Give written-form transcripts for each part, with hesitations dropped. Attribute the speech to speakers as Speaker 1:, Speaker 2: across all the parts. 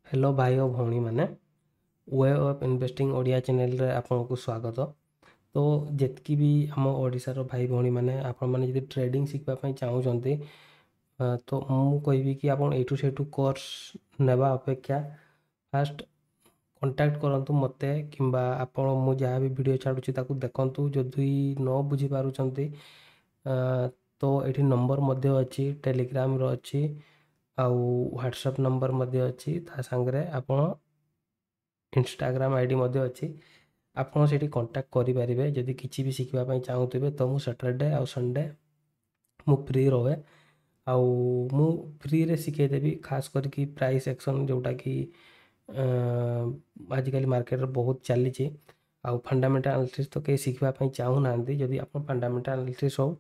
Speaker 1: Hello भाई और भौणी मैंने way of investing Odia channel रे आपको स्वागत। तो जितकी भी आम ओडिशार भाई भौणी मैंने आपण मैंने जब ट्रेडिंग शिखा चाहूँगी तो मु कहबी कि आप एठू सेठू कोर्स नेबा अपेक्षा फास्ट कांटेक्ट करंतु मते किंबा आपण मु जहाँ भी वीडियो छाड़ुची ताकू देखंतु जदि न बुझी पारुचंती तो एठी नंबर मध्य अच्छी टेलीग्राम रो अच्छी आउ व्हाट्सएप नंबर मध्य अच्छी ता सांगरे आपण इंस्टाग्राम आईडी मध्य अच्छी ଆପଣ ସେଇଠି କଣ୍ଟାକ୍ଟ କରିପାରିବେ ଯଦି କିଛି ବି ଶିଖିବା ପାଇଁ ଚାହୁଁଥିବେ। ତ ମୁଁ ସଟରଡେ ଆଉ ସଣ୍ଡେ ମୁଁ ଫ୍ରି ରହେ ଆଉ ମୁଁ ଫ୍ରିରେ ଶିଖେଇଦେବି ଖାସ କରିକି ପ୍ରାଇସ୍ ଆକ୍ସନ୍ ଯେଉଁଟାକି ଆଜିକାଲି ମାର୍କେଟରେ ବହୁତ ଚାଲିଛି। ଆଉ ଫଣ୍ଡାମେଣ୍ଟାଲ ଆନାଲିସିସ୍ ତ କେହି ଶିଖିବା ପାଇଁ ଚାହୁଁନାହାନ୍ତି। ଯଦି ଆପଣ ଫଣ୍ଡାମେଣ୍ଟାଲ ଆନାଲିସିସ୍ ହଉ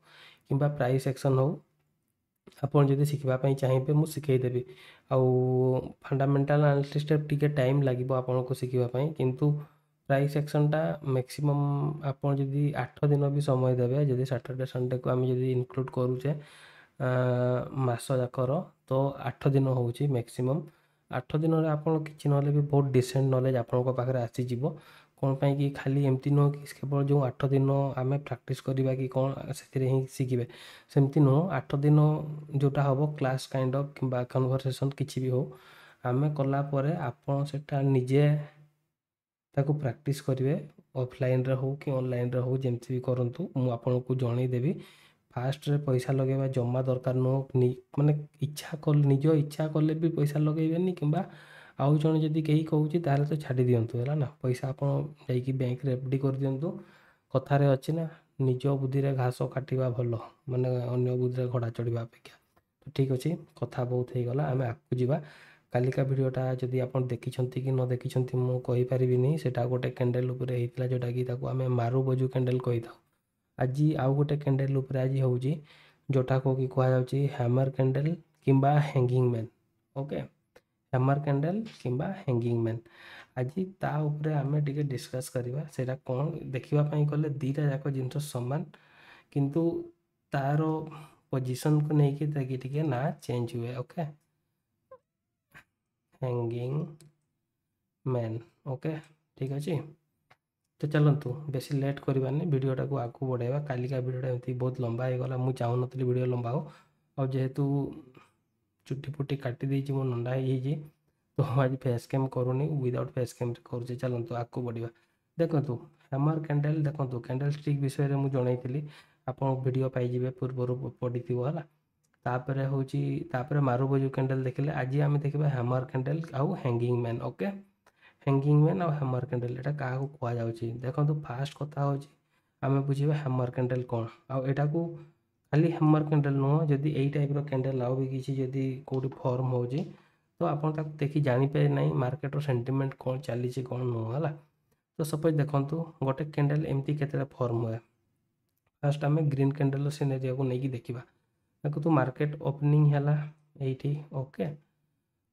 Speaker 1: କିମ୍ବା ପ୍ରାଇସ୍ ଆକ୍ସନ୍ ହଉ ଆପଣ ଯଦି ଶିଖିବା ପାଇଁ ଚାହିଁବେ ମୁଁ ଶିଖେଇଦେବି। ଆଉ ଫଣ୍ଡାମେଣ୍ଟାଲ ଆନାଲିସିସ୍ଟା ଟିକେ ଟାଇମ୍ ଲାଗିବ ଆପଣଙ୍କୁ ଶିଖିବା ପାଇଁ, କିନ୍ତୁ ପ୍ରାଇସ୍ ଆକ୍ସନ୍ଟା ମ୍ୟାକ୍ସିମମ୍ ଆପଣ ଯଦି 8 ଦିନ ବି ସମୟ ଦେବେ, ଯଦି ସାଟର୍ଡେ ସଣ୍ଡେକୁ ଆମେ ଯଦି ଇନକ୍ଲୁଡ଼ କରୁଛେ ମାସ ଯାକର, ତ 8 ଦିନ ହେଉଛି ମ୍ୟାକ୍ସିମମ୍। 8 ଦିନରେ ଆପଣ କିଛି ନହେଲେ ବି ବହୁତ ଡିସେଣ୍ଟ ନଲେଜ୍ ଆପଣଙ୍କ ପାଖରେ ଆସିଯିବ। କ'ଣ ପାଇଁ କି ଖାଲି ଏମିତି ନୁହଁ କି କେବଳ ଯେଉଁ 8 ଦିନ ଆମେ ପ୍ରାକ୍ଟିସ୍ କରିବା କି କ'ଣ ସେଥିରେ ହିଁ ଶିଖିବେ, ସେମିତି ନୁହଁ। 8 ଦିନ ଯେଉଁଟା ହେବ କ୍ଲାସ୍ କାଇଣ୍ଡ ଅଫ୍ କିମ୍ବା କନଭରସେସନ୍ କିଛି ବି ହେଉ, ଆମେ କଲା ପରେ ଆପଣ ସେଟା ନିଜେ ତାକୁ ପ୍ରାକ୍ଟିସ୍ କରିବେ। ଅଫଲାଇନ୍ରେ ହେଉ କି ଅନଲାଇନ୍ରେ ହେଉ ଯେମିତି ବି କରନ୍ତୁ, ମୁଁ ଆପଣଙ୍କୁ ଜଣାଇଦେବି। ଫାଷ୍ଟରେ ପଇସା ଲଗାଇବା ଜମା ଦରକାର ନୁହଁ। ମାନେ ନିଜ ଇଚ୍ଛା କଲେ ବି ପଇସା ଲଗାଇବେନି, କିମ୍ବା ଆଉ ଜଣେ ଯଦି କେହି କହୁଛି ତାହେଲେ ତ ଛାଡ଼ି ଦିଅନ୍ତୁ, ହେଲା ନା। ପଇସା ଆପଣ ଯାଇକି ବ୍ୟାଙ୍କରେ ଏଫ୍ ଡ଼ି କରିଦିଅନ୍ତୁ। କଥାରେ ଅଛି ନା, ନିଜ ବୁଦ୍ଧିରେ ଘାସ କାଟିବା ଭଲ, ମାନେ ଅନ୍ୟ ବୁଦ୍ଧିରେ ଘୋଡ଼ା ଚଢ଼ିବା ଅପେକ୍ଷା। ତ ଠିକ୍ ଅଛି, କଥା ବହୁତ ହେଇଗଲା, ଆମେ ଆଗକୁ ଯିବା। କାଲିକା ଭିଡ଼ିଓଟା ଯଦି ଆପଣ ଦେଖିଛନ୍ତି କି ନ ଦେଖିଛନ୍ତି ମୁଁ କହିପାରିବିନି। ସେଇଟା ଗୋଟେ କ୍ୟାଣ୍ଡେଲ ଉପରେ ହେଇଥିଲା, ଯେଉଁଟାକି ତାକୁ ଆମେ ମାରୁବଜୁ କ୍ୟାଣ୍ଡେଲ କହିଥାଉ। ଆଜି ଆଉ ଗୋଟେ କ୍ୟାଣ୍ଡେଲ ଉପରେ ଆଜି ହେଉଛି, ଯେଉଁଟାକୁ କି କୁହାଯାଉଛି ହ୍ୟାମର କ୍ୟାଣ୍ଡେଲ କିମ୍ବା ହ୍ୟାଙ୍ଗିଂ ମ୍ୟାନ୍। ଓକେ, ହ୍ୟାମର କ୍ୟାଣ୍ଡେଲ କିମ୍ବା ହ୍ୟାଙ୍ଗିଂ ମ୍ୟାନ୍। ଆଜି ତା ଉପରେ ଆମେ ଟିକେ ଡିସ୍କସ୍ କରିବା। ସେଇଟା କ'ଣ ଦେଖିବା ପାଇଁ ଗଲେ ଦୁଇଟା ଯାକ ଜିନିଷ ସମାନ, କିନ୍ତୁ ତାର ପୋଜିସନକୁ ନେଇକି ଟିକେ ନା ଚେଞ୍ଜ ହୁଏ। Okay, hanging man. ଓକେ, ଠିକ୍ ଅଛି। ତ ଚାଲନ୍ତୁ ବେଶୀ ଲେଟ୍ କରିବାନି, ଭିଡ଼ିଓଟାକୁ ଆଗକୁ ବଢ଼ାଇବା। କାଲିକା ଭିଡ଼ିଓଟା ଏମିତି ବହୁତ ଲମ୍ବା ହେଇଗଲା, ମୁଁ ଚାହୁଁନଥିଲି ଭିଡ଼ିଓ ଲମ୍ବା ହଉ। ଆଉ ଯେହେତୁ ଚୁଟି ଫୁଟି କାଟି ଦେଇଛି, ମୁଁ ନଣ୍ଡା ହେଇଯାଇଛି, ତ ଆଜି ଫେସ୍ କ୍ୟାମ୍ କରୁନି, ୱିଦାଉଟ୍ ଫେସ୍ କ୍ୟାମ୍ରେ କରୁଛି। ଚାଲନ୍ତୁ ଆଗକୁ ବଢ଼ିବା। ଦେଖନ୍ତୁ ହ୍ୟାମର କ୍ୟାଣ୍ଡେଲ, ଦେଖନ୍ତୁ କ୍ୟାଣ୍ଡେଲ ଷ୍ଟିକ୍ ବିଷୟରେ ମୁଁ ଜଣାଇଥିଲି, ଆପଣ ଭିଡ଼ିଓ ପାଇଯିବେ, ପୂର୍ବରୁ ପଡ଼ିଥିବ, ହେଲା। ତାପରେ ହେଉଛି ତାପରେ ମାରୁବଜୁ କ୍ୟାଣ୍ଡେଲ ଦେଖିଲେ। ଆଜି ଆମେ ଦେଖିବା ହ୍ୟାମର କ୍ୟାଣ୍ଡେଲ ଆଉ hanging man. Okay, hanging man ଆଉ ହ୍ୟାମର କ୍ୟାଣ୍ଡେଲ ଏଇଟା କାହାକୁ କୁହାଯାଉଛି। ଦେଖନ୍ତୁ ଫାଷ୍ଟ କଥା ହେଉଛି ଆମେ ବୁଝିବା ହ୍ୟାମର କ୍ୟାଣ୍ଡେଲ କ'ଣ। ଆଉ ଏଇଟାକୁ ଖାଲି ହ୍ୟାମର କ୍ୟାଣ୍ଡେଲ ନୁହଁ, ଯଦି ଏଇ ଟାଇପ୍ର କ୍ୟାଣ୍ଡେଲ ଆଉ ବି କିଛି ଯଦି କେଉଁଠି ଫର୍ମ ହେଉଛି, ତ ଆପଣ ତାକୁ ଦେଖି ଜାଣିପାରିବେ ନାହିଁ ମାର୍କେଟର ସେଣ୍ଟିମେଣ୍ଟ କ'ଣ ଚାଲିଛି କ'ଣ ନୁହଁ, ହେଲା। ତ ସପୋଜ ଦେଖନ୍ତୁ ଗୋଟେ କ୍ୟାଣ୍ଡେଲ ଏମିତି କେତେଟା ଫର୍ମ ହୁଏ। ଫାଷ୍ଟ ଆମେ ଗ୍ରୀନ୍ କ୍ୟାଣ୍ଡେଲର ସିନେରିଓକୁ ନେଇକି ଦେଖିବା। ଦେଖନ୍ତୁ ମାର୍କେଟ ଓପନିଂ ହେଲା ଏଇଠି। ଓକେ,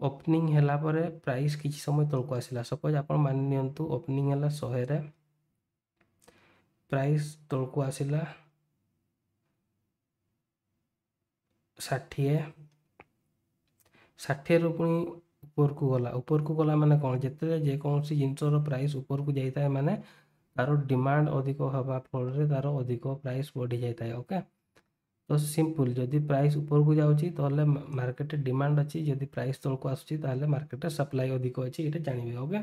Speaker 1: ଓପନିଂ ହେଲା ପରେ ପ୍ରାଇସ୍ କିଛି ସମୟ ତଳକୁ ଆସିଲା। ସପୋଜ ଆପଣ ମାନି ନିଅନ୍ତୁ ଓପନିଂ ହେଲା 100ରେ, ପ୍ରାଇସ୍ ତଳକୁ ଆସିଲା 60, 60ରୁ ପୁଣି ଉପରକୁ ଗଲା ମାନେ କ'ଣ, ଯେତେବେଳେ ଯେକୌଣସି ଜିନିଷର ପ୍ରାଇସ୍ ଉପରକୁ ଯାଇଥାଏ ମାନେ ତାର ଡିମାଣ୍ଡ ଅଧିକ ହେବା ଫଳରେ ତାର ଅଧିକ ପ୍ରାଇସ୍ ବଢ଼ିଯାଇଥାଏ। ଓକେ, ତ ସିମ୍ପଲ୍, ଯଦି ପ୍ରାଇସ୍ ଉପରକୁ ଯାଉଛି ତାହେଲେ ମାର୍କେଟରେ ଡିମାଣ୍ଡ ଅଛି, ଯଦି ପ୍ରାଇସ୍ ତଳକୁ ଆସୁଛି ତାହେଲେ ମାର୍କେଟରେ ସପ୍ଲାଇ ଅଧିକ ଅଛି, ଏଇଟା ଜାଣିବେ। Okay,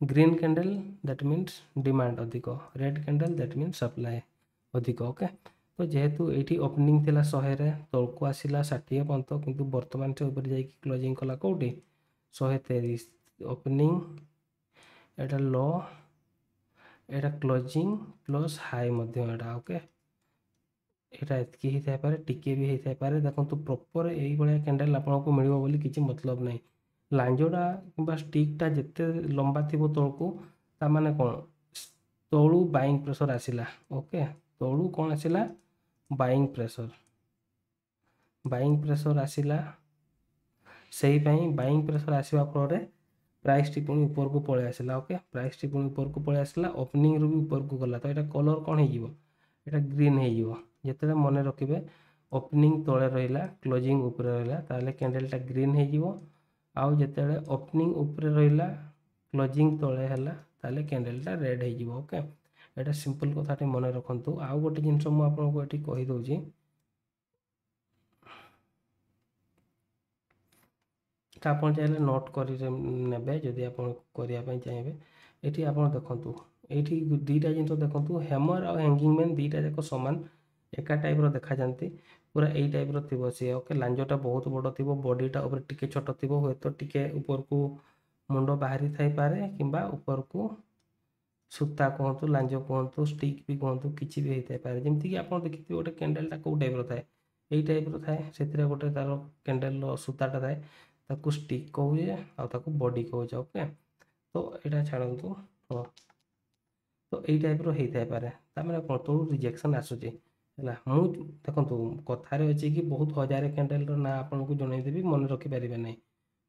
Speaker 1: green candle that means demand ଅଧିକ, red candle that means supply ଅଧିକ। ଓକେ, ତ ଯେହେତୁ ଏଇଠି ଓପନିଂ ଥିଲା 100ରେ, ତଳକୁ ଆସିଲା 60 ପର୍ଯ୍ୟନ୍ତ, କିନ୍ତୁ ବର୍ତ୍ତମାନ ସେ ଉପରେ ଯାଇକି କ୍ଲୋଜିଂ କଲା କେଉଁଠି 130। ଓପନିଂ ଏଇଟା लो, ଏଇଟା କ୍ଲୋଜିଂ ପ୍ଲସ୍ ହାଇ ମଧ୍ୟ ଏଇଟା। ଓକେ, ଏଇଟା ଏତିକି ହେଇଥାଇପାରେ, ଟିକେ ବି ହେଇଥାଇପାରେ। ଦେଖନ୍ତୁ ପ୍ରପର ଏଇଭଳିଆ କ୍ୟାଣ୍ଡେଲ ଆପଣଙ୍କୁ ମିଳିବ ବୋଲି କିଛି ମତଲବ ନାହିଁ। ଲାଞ୍ଜଟା କିମ୍ବା ଷ୍ଟିକ୍ଟା ଯେତେ ଲମ୍ବା ଥିବ ତଳକୁ, ତାମାନେ କ'ଣ ତଳୁ ବାଇଙ୍ଗ ପ୍ରେସର ଆସିଲା। ଓକେ, ତଳୁ କ'ଣ ଆସିଲା, ବାଇଙ୍ଗ ପ୍ରେସର ଆସିଲା। ସେଇପାଇଁ ବାଇଙ୍ଗ ପ୍ରେସର ଆସିବା ଫଳରେ ପ୍ରାଇସ୍ଟି ପୁଣି ଉପରକୁ ପଳେଇ ଆସିଲା। ଓକେ, ପ୍ରାଇସ୍ଟି ପୁଣି ଉପରକୁ ପଳେଇ ଆସିଲା, ଓପନିଂରୁ ବି ଉପରକୁ ଗଲା। ତ ଏଇଟା କଲର୍ କ'ଣ ହେଇଯିବ, ଏଇଟା ଗ୍ରୀନ୍ ହେଇଯିବ। ଯେତେବେଳେ ମନେ ରଖିବେ ଓପନିଂ ତଳେ ରହିଲା, କ୍ଲୋଜିଂ ଉପରେ ରହିଲା, ତାହେଲେ କ୍ୟାଣ୍ଡେଲଟା ଗ୍ରୀନ୍ ହେଇଯିବ। आउ जेतेबेले ओपनिंग ऊपर रहिला क्लोजिंग तले हैला ताले कैंडलटा रेड हो जिवो ओके एटा सिंपल कथाटे मन रखंतु आउ गोटे जिनस मु आपनको एठी कहि दउची ଆପଣ ଚାହିଁଲେ ନୋଟ୍ କରି ନେବେ ଯଦି ଆପଣ କରିବା ପାଇଁ ଚାହିଁବେ ଏଠି ଆପଣ ଦେଖନ୍ତୁ ଏଇଠି ଦୁଇଟା ଜିନିଷ ଦେଖନ୍ତୁ ହ୍ୟାମର ଆଉ ହ୍ୟାଙ୍ଗିଂ ମ୍ୟାନ୍ ଦୁଇଟା ଯାକ ସମାନ ଏକା ଟାଇପ୍ର ଦେଖାଯାନ୍ତି ପୁରା ଏଇ ଟାଇପ୍ର ଥିବ ସିଏ ଓକେ ଲାଞ୍ଜଟା ବହୁତ ବଡ଼ ଥିବ ବଡ଼ିଟା ଉପରେ ଟିକେ ଛୋଟ ଥିବ ହୁଏତ ଟିକେ ଉପରକୁ ମୁଣ୍ଡ ବାହାରି ଥାଇପାରେ କିମ୍ବା ଉପରକୁ ସୂତା କୁହନ୍ତୁ ଲାଞ୍ଜ କୁହନ୍ତୁ ଷ୍ଟିକ୍ ବି କୁହନ୍ତୁ କିଛି ବି ହେଇଥାଇପାରେ ଯେମିତିକି ଆପଣ ଦେଖିଥିବେ ଗୋଟେ କ୍ୟାଣ୍ଡେଲଟା କେଉଁ ଟାଇପ୍ର ଥାଏ ଏଇ ଟାଇପ୍ର ଥାଏ ସେଥିରେ ଗୋଟେ ତା'ର କ୍ୟାଣ୍ଡେଲର ସୂତାଟା ଥାଏ ତାକୁ ଷ୍ଟିକ୍ କହୁଛେ ଆଉ ତାକୁ ବଡି କହୁଛେ ଓକେ ତ ଏଇଟା ଛାଡ଼ନ୍ତୁ ହଁ ତ ଏଇ ଟାଇପ୍ର ହେଇଥାଇପାରେ ତାମାନେ କ'ଣ ତଳୁ ରିଜେକ୍ସନ୍ ଆସୁଛି ହେଲା ମୁଁ ଦେଖନ୍ତୁ କଥାରେ ଅଛି କି ବହୁତ ହଜାରେ କ୍ୟାଣ୍ଡେଲର ନାଁ ଆପଣଙ୍କୁ ଜଣାଇଦେବି ମନେ ରଖିପାରିବେ ନାହିଁ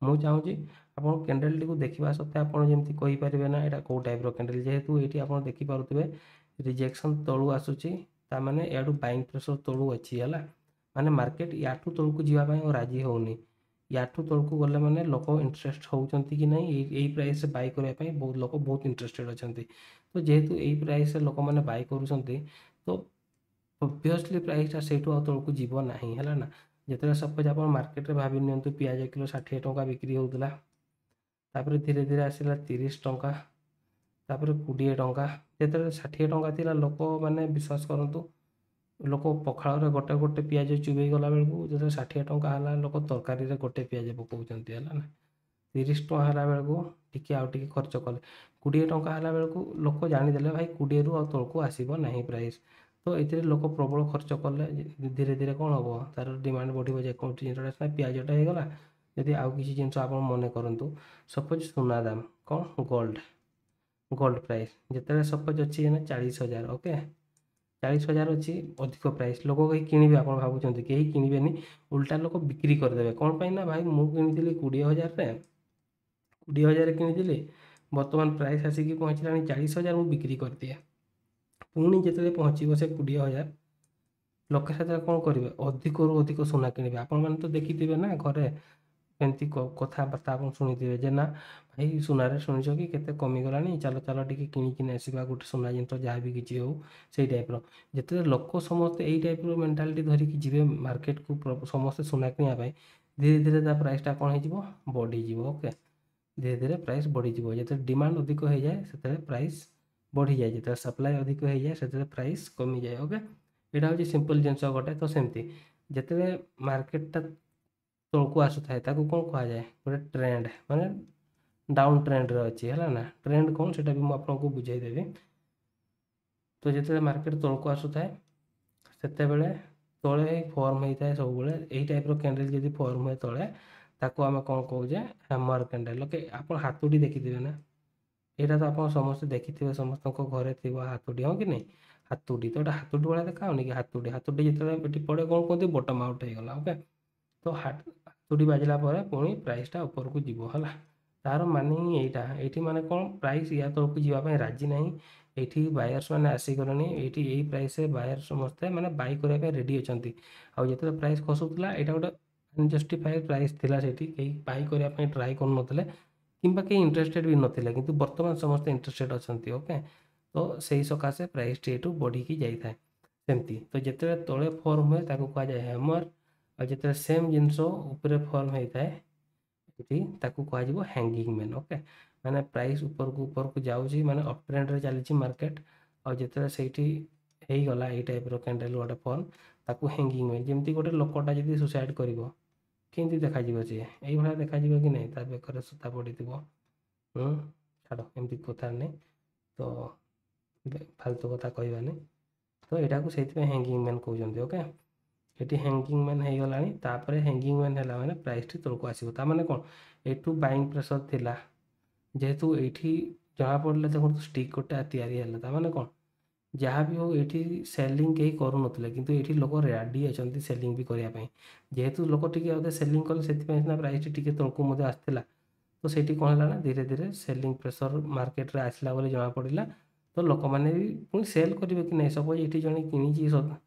Speaker 1: ମୁଁ ଚାହୁଁଛି ଆପଣ କ୍ୟାଣ୍ଡେଲଟିକୁ ଦେଖିବା ସତ୍ତ୍ୱେ ଆପଣ ଯେମିତି କହିପାରିବେ ନା ଏଇଟା କେଉଁ ଟାଇପ୍ର କ୍ୟାଣ୍ଡେଲ ଯେହେତୁ ଏଇଠି ଆପଣ ଦେଖିପାରୁଥିବେ ରିଜେକ୍ସନ୍ ତଳୁ ଆସୁଛି ତାମାନେ ଏହାଠୁ ବାଇଂ ପ୍ରେସର ତଳୁ ଅଛି ହେଲା ମାନେ ମାର୍କେଟ ୟାଠୁ ତଳକୁ ଯିବା ପାଇଁ ଆଉ ରାଜି ହେଉନି ୟାଠୁ ତଳକୁ ଗଲେ ମାନେ ଲୋକ ଇଣ୍ଟରେଷ୍ଟ ହେଉଛନ୍ତି କି ନାହିଁ ଏଇ ପ୍ରାଇସ୍ରେ ବାଇ କରିବା ପାଇଁ ବହୁତ ଲୋକ ବହୁତ ଇଣ୍ଟରେଷ୍ଟେଡ଼ ଅଛନ୍ତି ତ ଯେହେତୁ ଏଇ ପ୍ରାଇସ୍ରେ ଲୋକମାନେ ବାଇ କରୁଛନ୍ତି ତ ଅବଭିୟସଲି ପ୍ରାଇସ୍ଟା ସେଇଠୁ ଆଉ ତଳକୁ ଯିବ ନାହିଁ ହେଲା ନା ଯେତେବେଳେ ସପୋଜ ଆପଣ ମାର୍କେଟରେ ଭାବି ନିଅନ୍ତୁ ପିଆଜ କିଲୋ 60 ଟଙ୍କା ବିକ୍ରି ହେଉଥିଲା ତାପରେ ଧୀରେ ଧୀରେ ଆସିଲା 30 ଟଙ୍କା ତାପରେ 20 ଟଙ୍କା ଯେତେବେଳେ 60 ଟଙ୍କା ଥିଲା ଲୋକମାନେ ବିଶ୍ୱାସ କରନ୍ତୁ ଲୋକ ପଖାଳରେ ଗୋଟେ ଗୋଟେ ପିଆଜ ଚୁବେଇ ଗଲା ବେଳକୁ ଯେତେବେଳେ 60 ଟଙ୍କା ହେଲା ଲୋକ ତରକାରୀରେ ଗୋଟେ ପିଆଜ ପକାଉଛନ୍ତି ହେଲା ନା 30 ଟଙ୍କା ହେଲା ବେଳକୁ ଟିକେ ଆଉ ଟିକେ ଖର୍ଚ୍ଚ କଲେ 20 ଟଙ୍କା ହେଲା ବେଳକୁ ଲୋକ ଜାଣିଦେଲେ ଭାଇ 20ରୁ ଆଉ ତଳକୁ ଆସିବ ନାହିଁ ପ୍ରାଇସ୍ ତ ଏଥିରେ ଲୋକ ପ୍ରବଳ ଖର୍ଚ୍ଚ କଲେ ଧୀରେ ଧୀରେ କ'ଣ ହେବ ତାର ଡିମାଣ୍ଡ ବଢ଼ିବ ଯେକୌଣସି ଜିନିଷଟା ସିନା ପିଆଜଟା ହେଇଗଲା ଯଦି ଆଉ କିଛି ଜିନିଷ ଆପଣ ମନେ କରନ୍ତୁ ସପୋଜ ସୁନା ଦାମ କ'ଣ ଗୋଲ୍ଡ ପ୍ରାଇସ୍ ଯେତେବେଳେ ସପୋଜ ଅଛି ଏଇନା 40,000 ଓକେ 40,000 ଅଛି ଅଧିକ ପ୍ରାଇସ୍ ଲୋକ କେହି କିଣିବେ ଆପଣ ଭାବୁଛନ୍ତି କେହି କିଣିବେନି ଉଲ୍ଟା ଲୋକ ବିକ୍ରି କରିଦେବେ କ'ଣ ପାଇଁ ନା ଭାଇ ମୁଁ କିଣିଥିଲି 20,000ରେ 20,000 କିଣିଥିଲି ବର୍ତ୍ତମାନ ପ୍ରାଇସ୍ ଆସିକି ପହଞ୍ଚିଲାଣି 40,000 ମୁଁ ବିକ୍ରି କରିଦିଏ ପୁଣି ଯେତେବେଳେ ପହଞ୍ଚିବ ସେ 20,000 ଲୋକେ ସେତେବେଳେ କ'ଣ କରିବେ ଅଧିକରୁ ଅଧିକ ସୁନା କିଣିବେ ଆପଣମାନେ ତ ଦେଖିଥିବେ ନା ଘରେ ଏମିତି କଥାବାର୍ତ୍ତା ଆପଣ ଶୁଣିଥିବେ ଯେ ନା ଭାଇ ସୁନାରେ ଶୁଣିଛ କି କେତେ କମିଗଲାଣି ଚାଲ ଚାଲ ଟିକେ କିଣିକି ଆସିବା ଗୋଟେ ସୁନା ଜିନିଷ ଯାହା ବି କିଛି ହେଉ ସେଇ ଟାଇପ୍ର ଯେତେବେଳେ ଲୋକ ସମସ୍ତେ ଏଇ ଟାଇପ୍ର ମେଣ୍ଟାଲିଟି ଧରିକି ଯିବେ ମାର୍କେଟକୁ ସମସ୍ତେ ସୁନା କିଣିବା ପାଇଁ ଧୀରେ ଧୀରେ ତା ପ୍ରାଇସ୍ଟା କ'ଣ ହେଇଯିବ ବଢ଼ିଯିବ ଓକେ ଧୀରେ ଧୀରେ ପ୍ରାଇସ୍ ବଢ଼ିଯିବ ଯେତେବେଳେ ଡିମାଣ୍ଡ ଅଧିକ ହେଇଯାଏ ସେତେବେଳେ ପ୍ରାଇସ୍ ବଢ଼ିଯାଏ ଯେତେବେଳେ ସପ୍ଲାଏ ଅଧିକ ହେଇଯାଏ ସେତେବେଳେ ପ୍ରାଇସ୍ କମିଯାଏ ଓକେ ଏଇଟା ହେଉଛି ସିମ୍ପଲ୍ ଜିନିଷ ଗୋଟେ ତ ସେମିତି ଯେତେବେଳେ ମାର୍କେଟଟା ତଳକୁ ଆସୁଥାଏ ତାକୁ କ'ଣ କୁହାଯାଏ ଗୋଟେ ଟ୍ରେଣ୍ଡ ମାନେ ଡାଉନ୍ ଟ୍ରେଣ୍ଡରେ ଅଛି ହେଲା ନା ଟ୍ରେଣ୍ଡ କ'ଣ ସେଇଟା ବି ମୁଁ ଆପଣଙ୍କୁ ବୁଝାଇଦେବି ତ ଯେତେବେଳେ ମାର୍କେଟ ତଳକୁ ଆସୁଥାଏ ସେତେବେଳେ ତଳେ ଫର୍ମ ହେଇଥାଏ ସବୁବେଳେ ଏଇ ଟାଇପ୍ର କ୍ୟାଣ୍ଡେଲ ଯଦି ଫର୍ମ ହୁଏ ତଳେ ତାକୁ ଆମେ କ'ଣ କହୁଛେ ହ୍ୟାମର କ୍ୟାଣ୍ଡେଲ ଓକେ ଆପଣ ହାତୁଡ଼ି ଦେଖିଥିବେ ନା ଏଇଟା ତ ଆପଣ ସମସ୍ତେ ଦେଖିଥିବେ ସମସ୍ତଙ୍କ ଘରେ ଥିବ ହାତୁଡ଼ି ହଁ କି ନାହିଁ ହାତୁଡ଼ି ତ ଏଇଟା ହାତୁଡ଼ି ଭଳିଆ ଦେଖା ହେଉନି କି ହାତୁଡ଼ି ଯେତେବେଳେ ଏଠି ପଡ଼େ କ'ଣ କୁହନ୍ତି ବଟମ୍ ଆଉଟ୍ ହେଇଗଲା ଓକେ ତ ହାତୁଡ଼ି ବାଜିଲା ପରେ ପୁଣି ପ୍ରାଇସ୍ଟା ଉପରକୁ ଯିବ ହେଲା ତାର ମାନେ ହିଁ ଏଇଟା ଏଇଠି ମାନେ କ'ଣ ପ୍ରାଇସ୍ ୟା ତଳକୁ ଯିବା ପାଇଁ ରାଜି ନାହିଁ ଏଇଠି ବାୟର୍ସ ମାନେ ଆସିଗଲେଣି ଏଇଠି ଏଇ ପ୍ରାଇସ୍ରେ ବାୟର ସମସ୍ତେ ମାନେ ବାଇ କରିବା ପାଇଁ ରେଡ଼ି ଅଛନ୍ତି ଆଉ ଯେତେବେଳେ ପ୍ରାଇସ୍ ଖସୁଥିଲା ଏଇଟା ଗୋଟେ ଅନଜଷ୍ଟିଫାଏଡ୍ ପ୍ରାଇସ୍ ଥିଲା ସେଇଠି କେହି ବାଇ କରିବା ପାଇଁ ଟ୍ରାଏ କରୁନଥିଲେ କିମ୍ବା କେହି ଇଣ୍ଟରେଷ୍ଟେଡ଼ ବି ନଥିଲେ କିନ୍ତୁ ବର୍ତ୍ତମାନ ସମସ୍ତେ ଇଣ୍ଟରେଷ୍ଟେଡ଼ ଅଛନ୍ତି ଓକେ ତ ସେଇ ସକାଶେ ପ୍ରାଇସ୍ଟି ଏଇଠୁ ବଢ଼ିକି ଯାଇଥାଏ ସେମିତି ତ ଯେତେବେଳେ ତଳେ ଫର୍ମ ହୁଏ ତାକୁ କୁହାଯାଏ ହ୍ୟାମର ଆଉ ଯେତେବେଳେ ସେମ୍ ଜିନିଷ ଉପରେ ଫର୍ମ ହେଇଥାଏ ଏଠି ତାକୁ କୁହାଯିବ ହ୍ୟାଙ୍ଗିଂ ମ୍ୟାନ୍ ଓକେ ମାନେ ପ୍ରାଇସ୍ ଉପରକୁ ଯାଉଛି ମାନେ ଅପ୍ ଟ୍ରେଣ୍ଡରେ ଚାଲିଛି ମାର୍କେଟ ଆଉ ଯେତେବେଳେ ସେଇଠି ହେଇଗଲା ଏଇ ଟାଇପ୍ର କ୍ୟାଣ୍ଡେଲ ଗୋଟେ ଫର୍ମ ତାକୁ ହ୍ୟାଙ୍ଗିଂ ମ୍ୟାନ୍ ଯେମିତି ଗୋଟେ ଲୋକଟା ଯଦି ସୁସାଇଡ଼୍ କରିବ କେମିତି ଦେଖାଯିବ ସିଏ ଏଇଭଳିଆ ଦେଖାଯିବ କି ନାହିଁ ତା ବେକରେ ସୂତା ପଡ଼ିଥିବ ଛାଡ଼ ଏମିତି କଥା ନାହିଁ ତ ଫାଲତୁ କଥା କହିବାନି ତ ଏଇଟାକୁ ସେଇଥିପାଇଁ ହ୍ୟାଙ୍ଗିଂ ମ୍ୟାନ୍ କହୁଛନ୍ତି ଓକେ ଏଠି ହ୍ୟାଙ୍ଗିଂ ମ୍ୟାନ୍ ହେଇଗଲାଣି ତାପରେ ହ୍ୟାଙ୍ଗିଂ ମ୍ୟାନ୍ ହେଲା ମାନେ ପ୍ରାଇସ୍ଟି ତଳକୁ ଆସିବ ତାମାନେ କ'ଣ ଏଠୁ ବାଇଂ ପ୍ରେସର ଥିଲା ଯେହେତୁ ଏଇଠି ଜଣାପଡ଼ିଲେ ଦେଖନ୍ତୁ ଷ୍ଟିକ୍ ଗୋଟେ ତିଆରି ହେଲା ତାମାନେ କ'ଣ ଯାହା ବି ହଉ ଏଇଠି ସେଲିଂ କେହି କରୁନଥିଲେ କିନ୍ତୁ ଏଇଠି ଲୋକ ରେଡ଼ି ଅଛନ୍ତି ସେଲିଂ ବି କରିବା ପାଇଁ ଯେହେତୁ ଲୋକ ଟିକେ ଅଧେ ସେଲିଂ କଲେ ସେଥିପାଇଁ ସିନା ପ୍ରାଇସ୍ଟି ଟିକେ ତଳକୁ ମଧ୍ୟ ଆସିଥିଲା ତ ସେଇଠି କ'ଣ ହେଲା ନା ଧୀରେ ଧୀରେ ସେଲିଂ ପ୍ରେସର ମାର୍କେଟରେ ଆସିଲା ବୋଲି ଜଣାପଡ଼ିଲା ତ ଲୋକମାନେ ବି ପୁଣି ସେଲ୍ କରିବେ କି ନାହିଁ ସପୋଜ ଏଇଠି ଜଣେ କିଣିଛି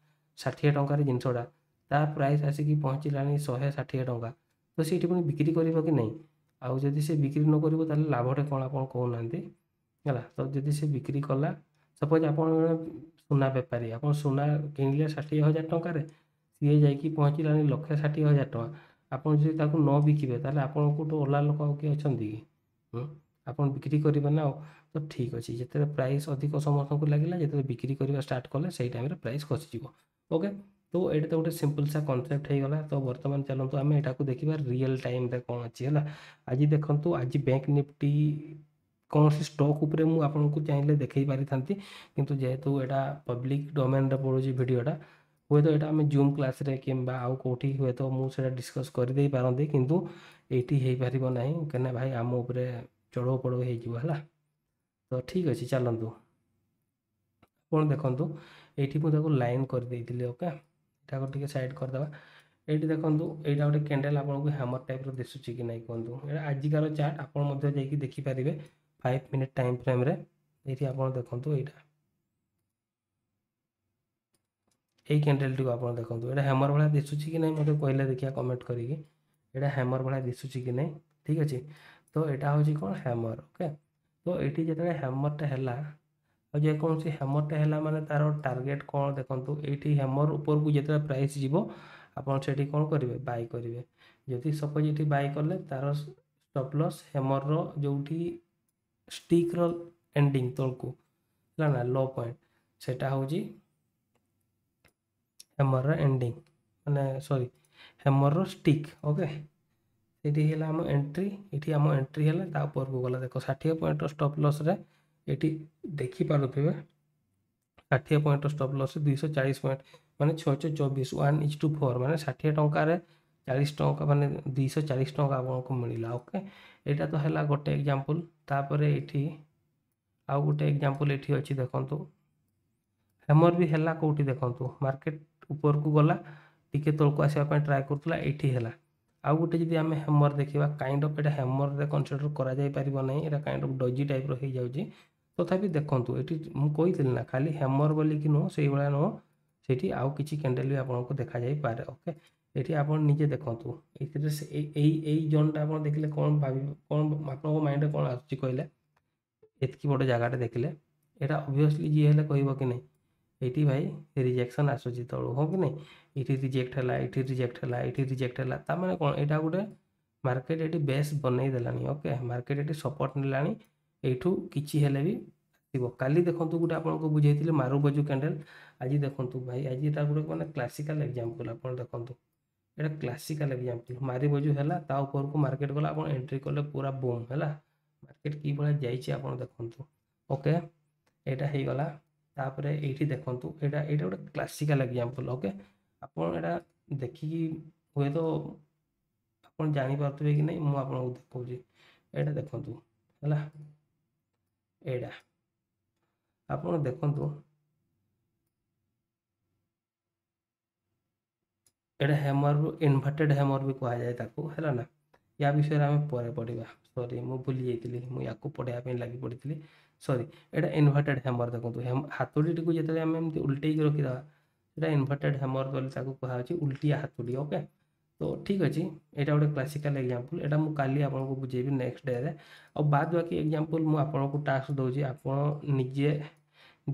Speaker 1: 60 ଟଙ୍କାର ଜିନିଷଟା ତା ପ୍ରାଇସ୍ ଆସିକି ପହଞ୍ଚିଲାଣି 160 ଟଙ୍କା ତ ସେଇଠି ପୁଣି ବିକ୍ରି କରିବ କି ନାହିଁ आउ जदि से बिक्री न करिवो ताले लाभटे कौन आपण कहूनाहांती है। तो जदि से बिक्री कला सपोज आप सुना बेपारी आप सुना किणिले 60,000 टंकार सी जाकि पहुँचला 1,60,000 टଙ୍କା ଆପଣ ଯଦି ତାକୁ ନ ବିକିବେ ତାହେଲେ ଆପଣଙ୍କଠୁ ଅଲଗା ଲୋକ ଆଉ କିଏ ଅଛନ୍ତି କି? ଆପଣ ବିକ୍ରି କରିବେ ନା ଆଉ। ତ ଠିକ୍ ଅଛି, ଯେତେବେଳେ ପ୍ରାଇସ୍ ଅଧିକ ସମସ୍ତଙ୍କୁ ଲାଗିଲା, ଯେତେବେଳେ ବିକ୍ରି କରିବା ଷ୍ଟାର୍ଟ କଲେ ସେଇ ଟାଇମ୍ରେ ପ୍ରାଇସ୍ ଖସିଯିବ। ଓକେ, ତ ଏଇଟା ତ ଗୋଟେ ସିମ୍ପଲ୍ ସା କନସେପ୍ଟ ହେଇଗଲା। ତ ବର୍ତ୍ତମାନ ଚାଲନ୍ତୁ ଆମେ ଏଟାକୁ ଦେଖିବା ରିଅଲ୍ ଟାଇମ୍ରେ କ'ଣ ଅଛି ହେଲା। ଆଜି ଦେଖନ୍ତୁ, ଆଜି ବ୍ୟାଙ୍କ ନିଫ୍ଟି କୌଣସି ଷ୍ଟକ୍ ଉପରେ ମୁଁ ଆପଣଙ୍କୁ ଚାହିଁଲେ ଦେଖେଇ ପାରିଥାନ୍ତି, କିନ୍ତୁ ଯେହେତୁ ଏଇଟା ପବ୍ଲିକ୍ ଡୋମେନ୍ରେ ପଡ଼ୁଛି ଭିଡ଼ିଓଟା, ହୁଏତ ଏଇଟା ଆମେ ଜୁମ୍ କ୍ଲାସ୍ରେ କିମ୍ବା ଆଉ କେଉଁଠି ହୁଏତ ମୁଁ ସେଇଟା ଡିସ୍କସ୍ କରିଦେଇ ପାରନ୍ତି, କିନ୍ତୁ ଏଇଠି ହେଇପାରିବ ନାହିଁ, କାହିଁକିନା ଭାଇ ଆମ ଉପରେ ଚଢ଼ଉ ପଢ଼ଉ ହେଇଯିବ ହେଲା। ତ ଠିକ୍ ଅଛି, ଚାଲନ୍ତୁ ଆପଣ ଦେଖନ୍ତୁ ଏଇଠି ମୁଁ ତାକୁ ଲାଇନ୍ କରିଦେଇଥିଲି। ଓକେ, ଏଟାକୁ ଟିକେ ସାଇଡ଼୍ କରିଦେବା। ଏଇଠି ଦେଖନ୍ତୁ, ଏଇଟା ଗୋଟେ କ୍ୟାଣ୍ଡେଲ୍ ଆପଣଙ୍କୁ ହ୍ୟାମର୍ ଟାଇପ୍ର ଦିଶୁଛି କି ନାହିଁ କୁହନ୍ତୁ। ଏଇଟା ଆଜିକାର ଚାର୍ଟ, ଆପଣ ମଧ୍ୟ ଯାଇକି ଦେଖିପାରିବେ 5 ମିନିଟ୍ ଟାଇମ୍ ଫ୍ରେମ୍ରେ। ଏଇଠି ଆପଣ ଦେଖନ୍ତୁ, ଏଇ କ୍ୟାଣ୍ଡେଲ୍ଟିକୁ ଆପଣ ଦେଖନ୍ତୁ, ଏଇଟା ହ୍ୟାମର୍ ଭଳିଆ ଦିଶୁଛି କି ନାହିଁ ମୋତେ କହିଲେ ଦେଖିବା କମେଣ୍ଟ କରିକି। ଏଇଟା ହ୍ୟାମର୍ ଭଳିଆ ଦିଶୁଛି କି ନାହିଁ, ଠିକ୍ ଅଛି। ତ ଏଇଟା ହେଉଛି କ'ଣ ହ୍ୟାମର୍। ଓକେ, ତ ଏଇଠି ଯେତେବେଳେ ହ୍ୟାମର୍ଟା ହେଲା, ଆଉ ଯେକୌଣସି ହ୍ୟାମର୍ଟା ହେଲା ମାନେ ତା'ର ଟାର୍ଗେଟ୍ କ'ଣ ଦେଖନ୍ତୁ। ଏଇଠି ହ୍ୟାମର୍ ଉପରକୁ ଯେତେବେଳେ ପ୍ରାଇସ୍ ଯିବ ଆପଣ ସେଠି କ'ଣ କରିବେ, ବାଇ କରିବେ। ଯଦି ସପୋଜ୍ ଏଠି ବାଇ କଲେ ତା'ର ଷ୍ଟପ୍ ଲସ୍ ହ୍ୟାମର୍ର ଯେଉଁଠି ଷ୍ଟିକ୍ର ଏଣ୍ଡିଂ ତଳକୁ ହେଲା ନା, लो ପଏଣ୍ଟ, ସେଟା ହେଉଛି ହ୍ୟାମର୍ର ଏଣ୍ଡିଂ, ମାନେ ସରି ହ୍ୟାମର୍ର ଷ୍ଟିକ୍। ଓକେ, ଏଠି ହେଲା ଆମ ଏଣ୍ଟ୍ରି, ଏଠି ଆମ ଏଣ୍ଟ୍ରି ହେଲା, ତା ଉପରକୁ ଗଲା। ଦେଖ 60 ପଏଣ୍ଟର ଷ୍ଟପ୍ ଲସ୍ରେ ଏଠି ଦେଖିପାରୁଥିବେ 60 ପଏଣ୍ଟର ଷ୍ଟପ୍ ଲସ୍ 240 ପଏଣ୍ଟ, ମାନେ 624 1:4, ମାନେ 60 ଟଙ୍କାରେ 40 ଟଙ୍କା, ମାନେ 240 ଟଙ୍କା ଆପଣଙ୍କୁ ମିଳିଲା। ଓକେ, ଏଇଟା ତ ହେଲା ଗୋଟେ ଏକ୍ଜାମ୍ପଲ୍। ତାପରେ ଏଠି ଆଉ ଗୋଟେ ଏକ୍ଜାମ୍ପଲ୍ ଏଠି ଅଛି, ଦେଖନ୍ତୁ ହ୍ୟାମର୍ ବି ହେଲା କେଉଁଠି ଦେଖନ୍ତୁ, ମାର୍କେଟ ଉପରକୁ ଗଲା, ଟିକେ ତଳକୁ ଆସିବା ପାଇଁ ଟ୍ରାଏ କରୁଥିଲା, ଏଇଠି ହେଲା। ଆଉ ଗୋଟେ ଯଦି ଆମେ ହ୍ୟାମର୍ ଦେଖିବା, କାଇଣ୍ଡ ଅଫ୍ ଏଇଟା ହ୍ୟାମର୍ରେ କନସିଡର କରାଯାଇପାରିବ ନାହିଁ, ଏଇଟା କାଇଣ୍ଡ ଅଫ୍ ଡଜି ଟାଇପ୍ର ହେଇଯାଉଛି। ତଥାପି ଦେଖନ୍ତୁ, ଏଠି ମୁଁ କହିଥିଲି ନା ଖାଲି ହ୍ୟାମର୍ ବୋଲିକି ନୁହଁ, ସେଇଭଳିଆ ନୁହଁ, ସେଇଠି ଆଉ କିଛି କ୍ୟାଣ୍ଡେଲ୍ ବି ଆପଣଙ୍କୁ ଦେଖାଯାଇପାରେ। ଓକେ, ଏଠି ଆପଣ ନିଜେ ଦେଖନ୍ତୁ, ଏଇଥିରେ ଏଇ ଜୋନ୍ଟା ଆପଣ ଦେଖିଲେ କ'ଣ ଭାବିବେ, କ'ଣ ଆପଣଙ୍କ ମାଇଣ୍ଡରେ କ'ଣ ଆସୁଛି କହିଲେ? ଏତିକି ବଡ଼ ଜାଗାଟେ ଦେଖିଲେ ଏଇଟା ଅବଭିୟସ୍ଲି ଯିଏ ହେଲେ କହିବ କି ନାହିଁ ଏଇଠି ଭାଇ ରିଜେକ୍ସନ୍ ଆସୁଛି ତଳୁ, ହଁ କି ନାହିଁ? ଏଇଠି ରିଜେକ୍ଟ ହେଲା, ଏଇଠି ରିଜେକ୍ଟ ହେଲା, ଏଇଠି ରିଜେକ୍ଟ ହେଲା, ତାମାନେ କ'ଣ ଏଇଟା ଗୋଟେ ମାର୍କେଟ ଏଠି ବେସ୍ ବନେଇ ଦେଲାଣି। ଓକେ, ମାର୍କେଟ ଏଠି ସପୋର୍ଟ ନେଲାଣି, ଏଇଠୁ କିଛି ହେଲେ ବି ଆସିବ। କାଲି ଦେଖନ୍ତୁ ଗୋଟେ ଆପଣଙ୍କୁ ବୁଝେଇଥିଲି ମାରୁବଜୁ କ୍ୟାଣ୍ଡେଲ୍, ଆଜି ଦେଖନ୍ତୁ ଭାଇ, ଆଜି ଏଟା ଗୋଟେ ମାନେ କ୍ଲାସିକାଲ୍ ଏକ୍ଜାମ୍ପଲ୍। ଆପଣ ଦେଖନ୍ତୁ, ଏଇଟା କ୍ଲାସିକାଲ୍ ଏକ୍ଜାମ୍ପଲ୍, ମାରିବଜୁ ହେଲା, ତା ଉପରକୁ ମାର୍କେଟ ଗଲା, ଆପଣ ଏଣ୍ଟ୍ରି କଲେ ପୁରା ବୁମ୍ ହେଲା, ମାର୍କେଟ କିଭଳିଆ ଯାଇଛି ଆପଣ ଦେଖନ୍ତୁ। ଓକେ, ଏଇଟା ହେଇଗଲା। ତାପରେ ଏଇଠି ଦେଖନ୍ତୁ, ଏଇଟା ଗୋଟେ କ୍ଲାସିକାଲ୍ ଏକ୍ଜାମ୍ପଲ୍। ଓକେ, ଆପଣ ଏଇଟା ଦେଖିକି ହୁଏତ ଆପଣ ଜାଣିପାରୁଥିବେ କି ନାହିଁ, ମୁଁ ଆପଣଙ୍କୁ ଦେଖାଉଛି। ଏଇଟା ଦେଖନ୍ତୁ ହେଲା, ଏଇଟା ଆପଣ ଦେଖନ୍ତୁ, ଏଇଟା ହ୍ୟାମର୍, ଇନଭର୍ଟେଡ୍ ହ୍ୟାମର୍ ବି କୁହାଯାଏ ତାକୁ, ହେଲା ନା। ୟା ବିଷୟରେ ଆମେ ପରେ ପଢ଼ିବା। ସରି, ମୁଁ ଭୁଲି ଯାଇଥିଲି, ମୁଁ ୟାକୁ ପଢ଼ିବା ପାଇଁ ଲାଗି ପଡ଼ିଥିଲି, ସରି। ଏଇଟା ଇନଭର୍ଟେଡ୍ ହ୍ୟାମର୍ ଦେଖନ୍ତୁ, ହାତୁଡ଼ିଟିକୁ ଯେତେବେଳେ ଆମେ ଏମିତି ଉଲ୍ଟେଇକି ରଖିଦେବା, ସେଇଟା ଇନଭର୍ଟେଡ୍ ହ୍ୟାମର୍ ବୋଲି ତାକୁ କୁହାଯାଉଛି, ଉଲ୍ଟିଆ ହାତୁଡ଼ି। ଓକେ, ତ ଠିକ୍ ଅଛି, ଏଇଟା ଗୋଟେ କ୍ଲାସିକାଲ୍ ଏକ୍ଜାମ୍ପଲ୍। ଏଇଟା ମୁଁ କାଲି ଆପଣଙ୍କୁ ବୁଝେଇବି ନେକ୍ସଟ ଡେରେ। ଆଉ ବାଦ ବାକି ଏକ୍ଜାମ୍ପଲ୍ ମୁଁ ଆପଣଙ୍କୁ ଟାସ୍କ ଦେଉଛି, ଆପଣ ନିଜେ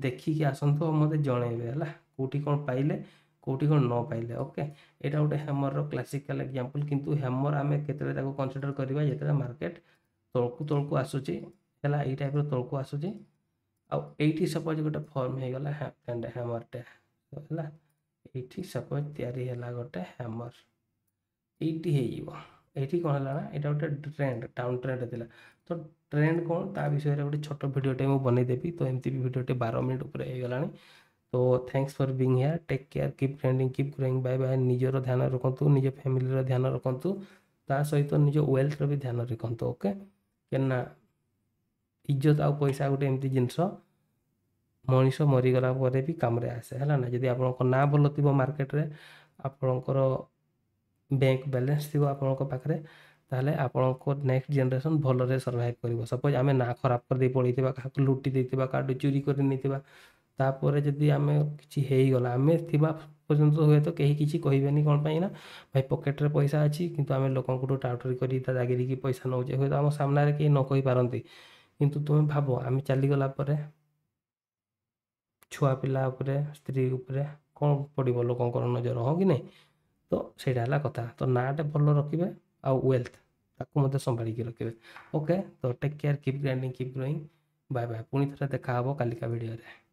Speaker 1: ଦେଖିକି ଆସନ୍ତୁ ଆଉ ମୋତେ ଜଣେଇବେ ହେଲା, କେଉଁଠି କ'ଣ ପାଇଲେ, କେଉଁଠି କ'ଣ ନ ପାଇଲେ। ଓକେ, ଏଇଟା ଗୋଟେ ହ୍ୟାମର୍ର କ୍ଲାସିକାଲ୍ ଏକ୍ଜାମ୍ପଲ୍। କିନ୍ତୁ ହ୍ୟାମର୍ ଆମେ କେତେବେଳେ ତାକୁ କନସିଡର କରିବା, ଯେତେବେଳେ ମାର୍କେଟ ତଳକୁ ଆସୁଛି ହେଲା, ଏଇ ଟାଇପ୍ର ତଳକୁ ଆସୁଛି, ଆଉ ଏଇଠି ସପୋଜ୍ ଗୋଟେ ଫର୍ମ ହେଇଗଲା ହ୍ୟାମର୍ଟେ ହେଲା, ଏଇଠି ସପୋଜ୍ ତିଆରି ହେଲା ଗୋଟେ ହ୍ୟାମର୍, ଏଇଠି ହେଇଯିବ। ଏଇଠି କ'ଣ ହେଲା ନା, ଏଇଟା ଗୋଟେ ଟ୍ରେଣ୍ଡ, ଡାଉନ୍ ଟ୍ରେଣ୍ଡ ଥିଲା। ତ ଟ୍ରେଣ୍ଡ କ'ଣ, ତା ବିଷୟରେ ଗୋଟେ ଛୋଟ ଭିଡ଼ିଓଟେ ମୁଁ ବନେଇଦେବି। ତ ଏମିତି ବି ଭିଡ଼ିଓଟେ 12 ମିନିଟ୍ ଉପରେ ହେଇଗଲାଣି। तो thanks for being here, take care, keep trending, keep growing, bye bye. निजर ध्यान रखु, निज फैमिली ध्यान रखु, ता सहित निज वेल्थ भी ध्यान रखु। ओके, क्या इज्जत आ पैसा गोटे एमती जिनस मनीष मरीगला भी कम आसे है ना। जदि आप ना भल थी मार्केट रे, आपणकर बैंक बैलेंस थी आपण पाखे, ताहले आपको नेक्स्ट जनरेशन भल सर्वाइव कर। सपोज आम ना खराब कर पड़ी क्या लुटी देता, क्या चोरी कर नहीं, ତାପରେ ଯଦି ଆମେ କିଛି ହେଇଗଲା, ଆମେ ଥିବା ପର୍ଯ୍ୟନ୍ତ ହୁଏତ କେହି କିଛି କହିବେନି। କ'ଣ ପାଇଁ ନା ଭାଇ ପକେଟରେ ପଇସା ଅଛି, କିନ୍ତୁ ଆମେ ଲୋକଙ୍କଠୁ ଟାଉଟରି କରି ଦାଦାଗିରିକି ପଇସା ନେଉଛେ। ହୁଏତ ଆମ ସାମ୍ନାରେ କେହି ନ କହିପାରନ୍ତି, କିନ୍ତୁ ତୁମେ ଭାବ ଆମେ ଚାଲିଗଲା ପରେ ଛୁଆ ପିଲା ଉପରେ, ସ୍ତ୍ରୀ ଉପରେ କ'ଣ ପଡ଼ିବ ଲୋକଙ୍କର ନଜର, ହଁ କି ନାହିଁ? ତ ସେଇଟା ହେଲା କଥା। ତ ନାଁଟେ ଭଲ ରଖିବେ, ଆଉ ୱେଲ୍ଥ ତାକୁ ମଧ୍ୟ ସମ୍ଭାଳିକି ରଖିବେ। ଓକେ, ତ take care, keep grinding, keep growing. Bye bye. ପୁଣି ଥରେ ଦେଖା ହେବ କାଲିକା ଭିଡ଼ିଓରେ।